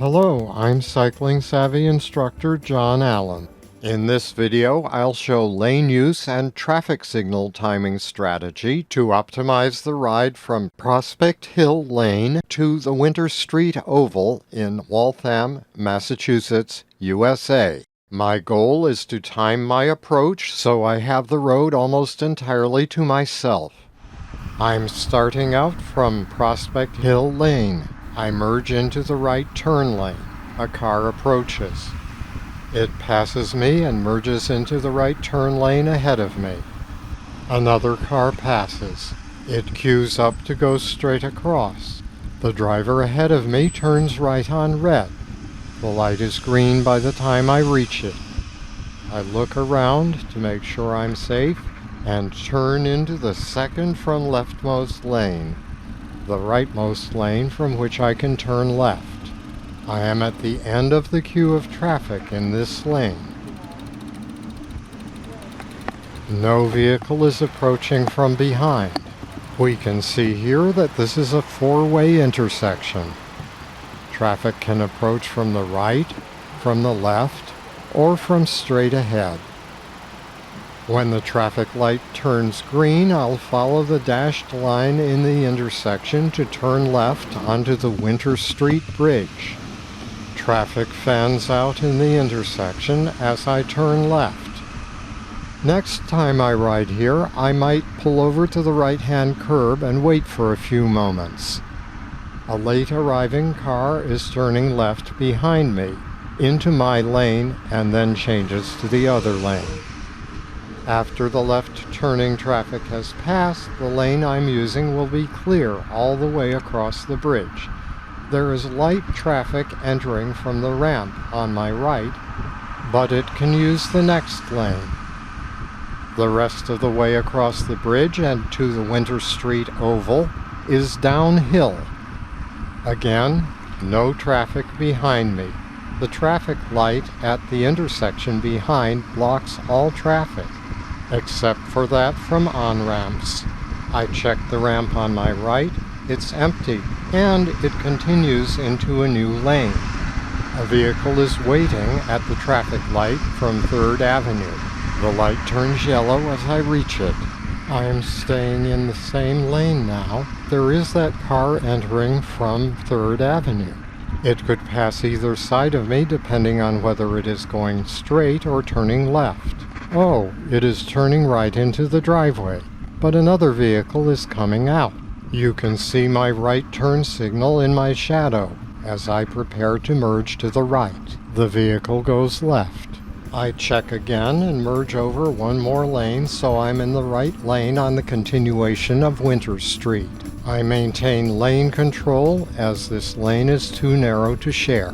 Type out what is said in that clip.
Hello, I'm CyclingSavvy instructor John Allen. In this video, I'll show lane use and traffic signal timing strategy to optimize the ride from Prospect Hill Lane to the Winter Street Oval in Waltham, Massachusetts, USA. My goal is to time my approach so I have the road almost entirely to myself. I'm starting out from Prospect Hill Lane. I merge into the right turn lane. A car approaches. It passes me and merges into the right turn lane ahead of me. Another car passes. It queues up to go straight across. The driver ahead of me turns right on red. The light is green by the time I reach it. I look around to make sure I'm safe and turn into the second from leftmost lane, the rightmost lane from which I can turn left. I am at the end of the queue of traffic in this lane. No vehicle is approaching from behind. We can see here that this is a four-way intersection. Traffic can approach from the right, from the left, or from straight ahead. When the traffic light turns green, I'll follow the dashed line in the intersection to turn left onto the Winter Street Bridge. Traffic fans out in the intersection as I turn left. Next time I ride here, I might pull over to the right-hand curb and wait for a few moments. A late arriving car is turning left behind me, into my lane, and then changes to the other lane. After the left-turning traffic has passed, the lane I'm using will be clear all the way across the bridge. There is light traffic entering from the ramp on my right, but it can use the next lane. The rest of the way across the bridge and to the Winter Street Oval is downhill. Again, no traffic behind me. The traffic light at the intersection behind blocks all traffic, except for that from on-ramps. I check the ramp on my right, it's empty, and it continues into a new lane. A vehicle is waiting at the traffic light from 3rd Avenue. The light turns yellow as I reach it. I am staying in the same lane now. There is that car entering from 3rd Avenue. It could pass either side of me depending on whether it is going straight or turning left. Oh, it is turning right into the driveway, but another vehicle is coming out. You can see my right turn signal in my shadow as I prepare to merge to the right. The vehicle goes left. I check again and merge over one more lane so I'm in the right lane on the continuation of Winter Street. I maintain lane control as this lane is too narrow to share.